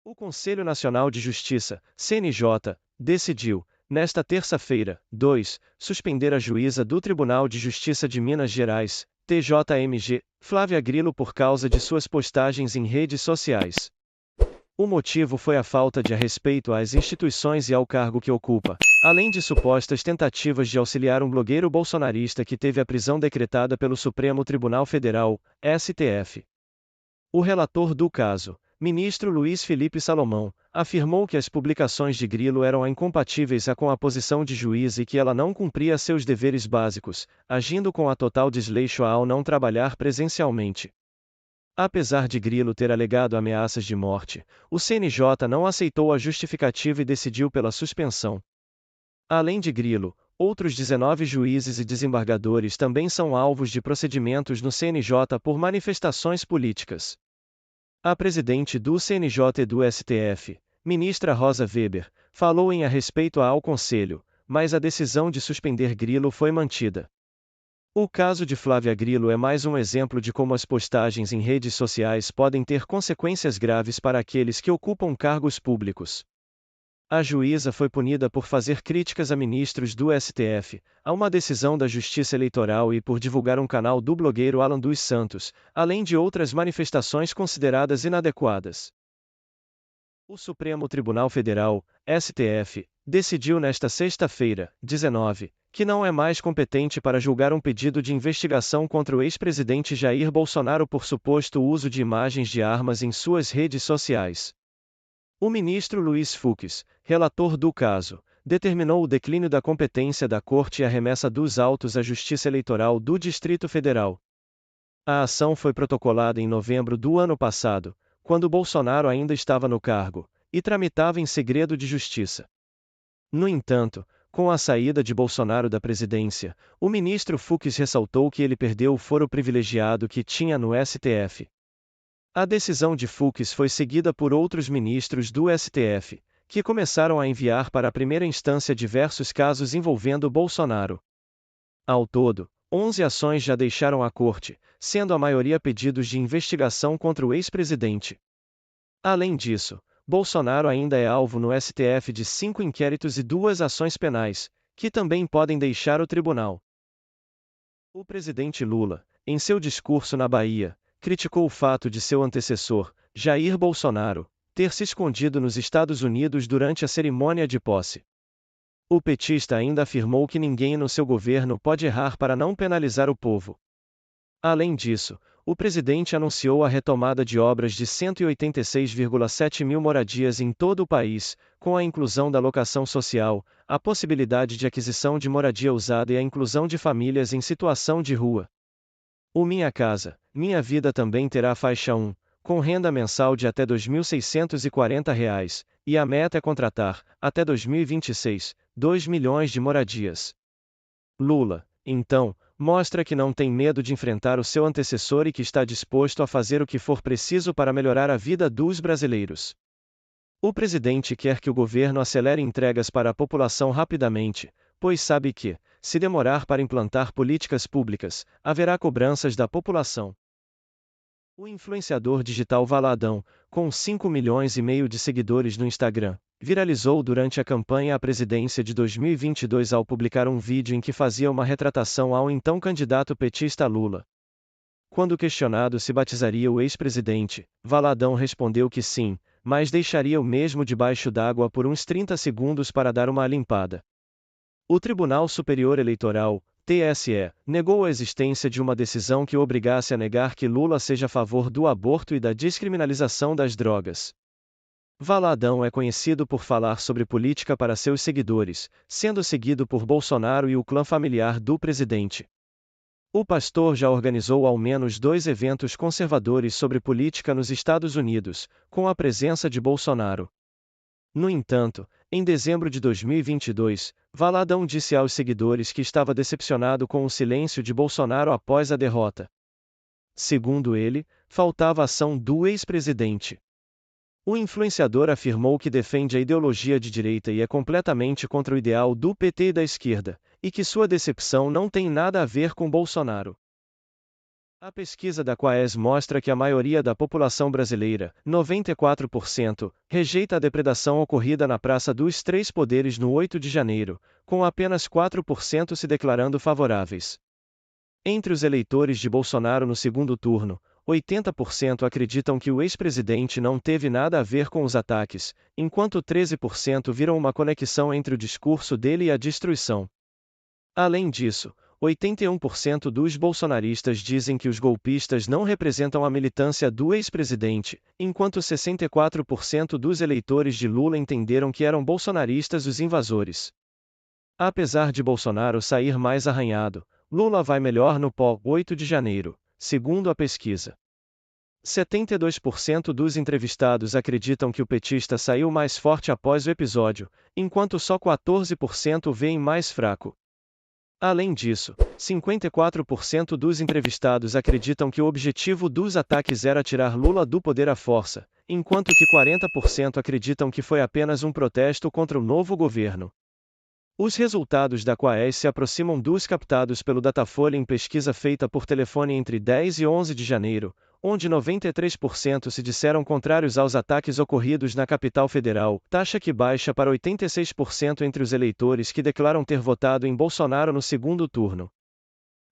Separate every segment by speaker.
Speaker 1: O Conselho Nacional de Justiça, CNJ, decidiu, nesta terça-feira, suspender a juíza do Tribunal de Justiça de Minas Gerais, TJMG, Flávia Grilo por causa de suas postagens em redes sociais. O motivo foi a falta de respeito às instituições e ao cargo que ocupa, além de supostas tentativas de auxiliar um blogueiro bolsonarista que teve a prisão decretada pelo Supremo Tribunal Federal, STF. O relator do caso, ministro Luiz Felipe Salomão, afirmou que as publicações de Grilo eram incompatíveis com a posição de juiz e que ela não cumpria seus deveres básicos, agindo com a total desleixo ao não trabalhar presencialmente. Apesar de Grilo ter alegado ameaças de morte, o CNJ não aceitou a justificativa e decidiu pela suspensão. Além de Grilo, outros 19 juízes e desembargadores também são alvos de procedimentos no CNJ por manifestações políticas. A presidente do CNJ e do STF, ministra Rosa Weber, falou a respeito ao Conselho, mas a decisão de suspender Grilo foi mantida. O caso de Flávia Grilo é mais um exemplo de como as postagens em redes sociais podem ter consequências graves para aqueles que ocupam cargos públicos. A juíza foi punida por fazer críticas a ministros do STF, a uma decisão da Justiça Eleitoral e por divulgar um canal do blogueiro Alan dos Santos, além de outras manifestações consideradas inadequadas. O Supremo Tribunal Federal, STF, decidiu nesta sexta-feira, 19, que não é mais competente para julgar um pedido de investigação contra o ex-presidente Jair Bolsonaro por suposto uso de imagens de armas em suas redes sociais. O ministro Luiz Fux, relator do caso, determinou o declínio da competência da Corte e a remessa dos autos à Justiça Eleitoral do Distrito Federal. A ação foi protocolada em novembro do ano passado, quando Bolsonaro ainda estava no cargo, e tramitava em segredo de justiça. No entanto, com a saída de Bolsonaro da presidência, o ministro Fux ressaltou que ele perdeu o foro privilegiado que tinha no STF. A decisão de Fux foi seguida por outros ministros do STF, que começaram a enviar para a primeira instância diversos casos envolvendo Bolsonaro. Ao todo, 11 ações já deixaram a corte, sendo a maioria pedidos de investigação contra o ex-presidente. Além disso, Bolsonaro ainda é alvo no STF de 5 inquéritos e 2 ações penais, que também podem deixar o tribunal. O presidente Lula, em seu discurso na Bahia, criticou o fato de seu antecessor, Jair Bolsonaro, ter se escondido nos Estados Unidos durante a cerimônia de posse. O petista ainda afirmou que ninguém no seu governo pode errar para não penalizar o povo. Além disso, o presidente anunciou a retomada de obras de 186,7 mil moradias em todo o país, com a inclusão da locação social, a possibilidade de aquisição de moradia usada e a inclusão de famílias em situação de rua. O Minha Casa, Minha Vida também terá faixa 1, com renda mensal de até R$ 2.640, e a meta é contratar, até 2026, 2 milhões de moradias. Lula, então, mostra que não tem medo de enfrentar o seu antecessor e que está disposto a fazer o que for preciso para melhorar a vida dos brasileiros. O presidente quer que o governo acelere entregas para a população rapidamente, pois sabe que, se demorar para implantar políticas públicas, haverá cobranças da população. O influenciador digital Valadão, com 5,5 milhões de seguidores no Instagram, viralizou durante a campanha à presidência de 2022 ao publicar um vídeo em que fazia uma retratação ao então candidato petista Lula. Quando questionado se batizaria o ex-presidente, Valadão respondeu que sim, mas deixaria o mesmo debaixo d'água por uns 30 segundos para dar uma limpada. O Tribunal Superior Eleitoral, TSE, negou a existência de uma decisão que o obrigasse a negar que Lula seja a favor do aborto e da descriminalização das drogas. Valadão é conhecido por falar sobre política para seus seguidores, sendo seguido por Bolsonaro e o clã familiar do presidente. O pastor já organizou ao menos 2 eventos conservadores sobre política nos Estados Unidos, com a presença de Bolsonaro. No entanto, em dezembro de 2022, Valadão disse aos seguidores que estava decepcionado com o silêncio de Bolsonaro após a derrota. Segundo ele, faltava ação do ex-presidente. O influenciador afirmou que defende a ideologia de direita e é completamente contra o ideal do PT e da esquerda, e que sua decepção não tem nada a ver com Bolsonaro. A pesquisa da Quaes mostra que a maioria da população brasileira, 94%, rejeita a depredação ocorrida na Praça dos Três Poderes no 8 de janeiro, com apenas 4% se declarando favoráveis. Entre os eleitores de Bolsonaro no segundo turno, 80% acreditam que o ex-presidente não teve nada a ver com os ataques, enquanto 13% viram uma conexão entre o discurso dele e a destruição. Além disso, 81% dos bolsonaristas dizem que os golpistas não representam a militância do ex-presidente, enquanto 64% dos eleitores de Lula entenderam que eram bolsonaristas os invasores. Apesar de Bolsonaro sair mais arranhado, Lula vai melhor no pós-8 de janeiro, segundo a pesquisa. 72% dos entrevistados acreditam que o petista saiu mais forte após o episódio, enquanto só 14% o veem mais fraco. Além disso, 54% dos entrevistados acreditam que o objetivo dos ataques era tirar Lula do poder à força, enquanto que 40% acreditam que foi apenas um protesto contra o novo governo. Os resultados da Quaes se aproximam dos captados pelo Datafolha em pesquisa feita por telefone entre 10 e 11 de janeiro, onde 93% se disseram contrários aos ataques ocorridos na capital federal, taxa que baixa para 86% entre os eleitores que declaram ter votado em Bolsonaro no segundo turno.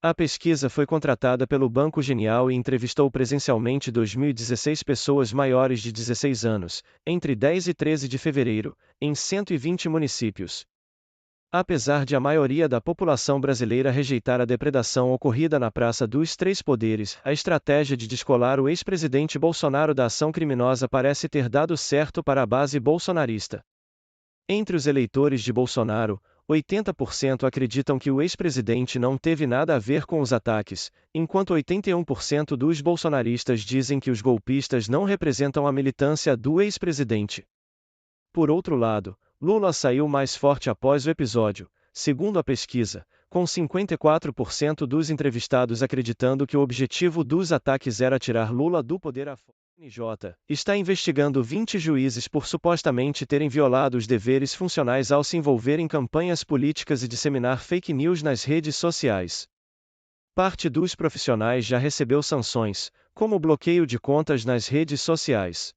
Speaker 1: A pesquisa foi contratada pelo Banco Genial e entrevistou presencialmente 2.016 pessoas maiores de 16 anos, entre 10 e 13 de fevereiro, em 120 municípios. Apesar de a maioria da população brasileira rejeitar a depredação ocorrida na Praça dos Três Poderes, a estratégia de descolar o ex-presidente Bolsonaro da ação criminosa parece ter dado certo para a base bolsonarista. Entre os eleitores de Bolsonaro, 80% acreditam que o ex-presidente não teve nada a ver com os ataques, enquanto 81% dos bolsonaristas dizem que os golpistas não representam a militância do ex-presidente. Por outro lado, Lula saiu mais forte após o episódio, segundo a pesquisa, com 54% dos entrevistados acreditando que o objetivo dos ataques era tirar Lula do poder à força. A CNJ está investigando 20 juízes por supostamente terem violado os deveres funcionais ao se envolver em campanhas políticas e disseminar fake news nas redes sociais. Parte dos profissionais já recebeu sanções, como o bloqueio de contas nas redes sociais.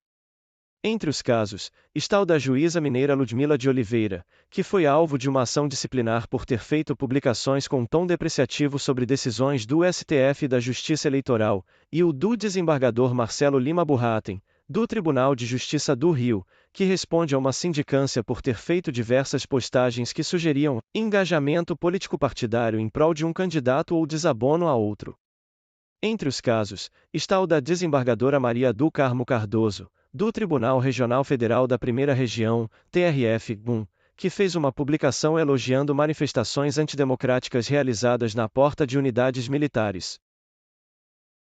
Speaker 1: Entre os casos, está o da juíza mineira Ludmila de Oliveira, que foi alvo de uma ação disciplinar por ter feito publicações com tom depreciativo sobre decisões do STF e da Justiça Eleitoral, e o do desembargador Marcelo Lima Burratem, do Tribunal de Justiça do Rio, que responde a uma sindicância por ter feito diversas postagens que sugeriam engajamento político-partidário em prol de um candidato ou desabono a outro. Entre os casos, está o da desembargadora Maria do Carmo Cardoso, do Tribunal Regional Federal da Primeira Região, TRF-1, que fez uma publicação elogiando manifestações antidemocráticas realizadas na porta de unidades militares.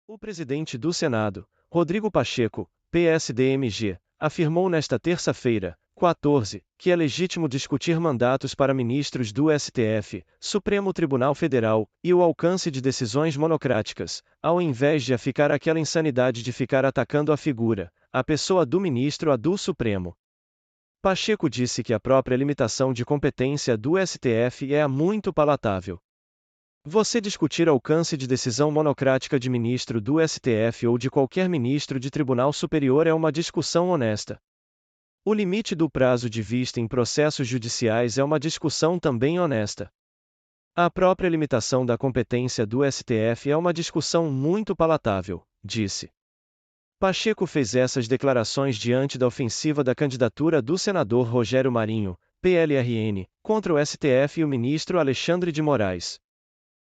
Speaker 1: O presidente do Senado, Rodrigo Pacheco, PSD-MG, afirmou nesta terça-feira, 14, que é legítimo discutir mandatos para ministros do STF, Supremo Tribunal Federal, e o alcance de decisões monocráticas, ao invés de ficar aquela insanidade de ficar atacando a figura, a pessoa do ministro a do Supremo. Pacheco disse que a própria limitação de competência do STF é muito palatável. Você discutir alcance de decisão monocrática de ministro do STF ou de qualquer ministro de Tribunal Superior é uma discussão honesta. O limite do prazo de vista em processos judiciais é uma discussão também honesta. A própria limitação da competência do STF é uma discussão muito palatável, disse. Pacheco fez essas declarações diante da ofensiva da candidatura do senador Rogério Marinho, PLRN, contra o STF e o ministro Alexandre de Moraes.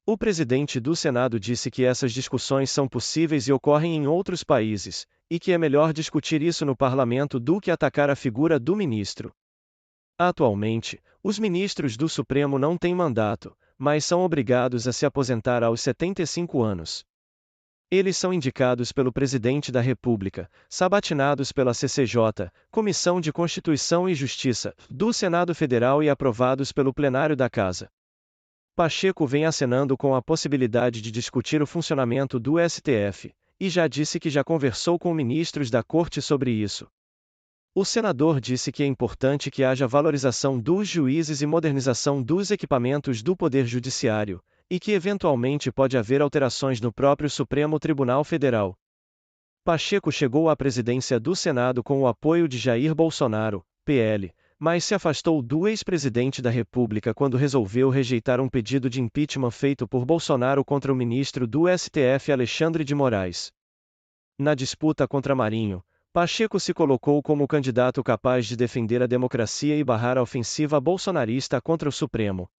Speaker 1: O presidente do Senado disse que essas discussões são possíveis e ocorrem em outros países, e que é melhor discutir isso no parlamento do que atacar a figura do ministro. Atualmente, os ministros do Supremo não têm mandato, mas são obrigados a se aposentar aos 75 anos. Eles são indicados pelo Presidente da República, sabatinados pela CCJ, Comissão de Constituição e Justiça, do Senado Federal e aprovados pelo plenário da Casa. Pacheco vem acenando com a possibilidade de discutir o funcionamento do STF, e já disse que já conversou com ministros da Corte sobre isso. O senador disse que é importante que haja valorização dos juízes e modernização dos equipamentos do Poder Judiciário, e que eventualmente pode haver alterações no próprio Supremo Tribunal Federal. Pacheco chegou à presidência do Senado com o apoio de Jair Bolsonaro, PL, mas se afastou do ex-presidente da República quando resolveu rejeitar um pedido de impeachment feito por Bolsonaro contra o ministro do STF Alexandre de Moraes. Na disputa contra Marinho, Pacheco se colocou como candidato capaz de defender a democracia e barrar a ofensiva bolsonarista contra o Supremo.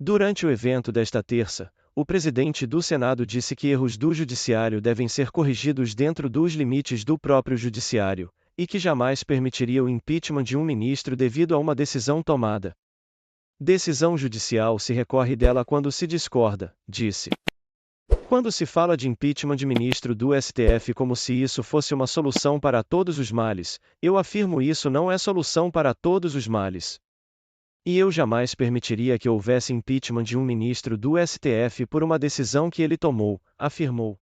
Speaker 1: Durante o evento desta terça, o presidente do Senado disse que erros do judiciário devem ser corrigidos dentro dos limites do próprio judiciário, e que jamais permitiria o impeachment de um ministro devido a uma decisão tomada. Decisão judicial se recorre dela quando se discorda, disse. Quando se fala de impeachment de ministro do STF como se isso fosse uma solução para todos os males, eu afirmo isso não é solução para todos os males. E eu jamais permitiria que houvesse impeachment de um ministro do STF por uma decisão que ele tomou, afirmou.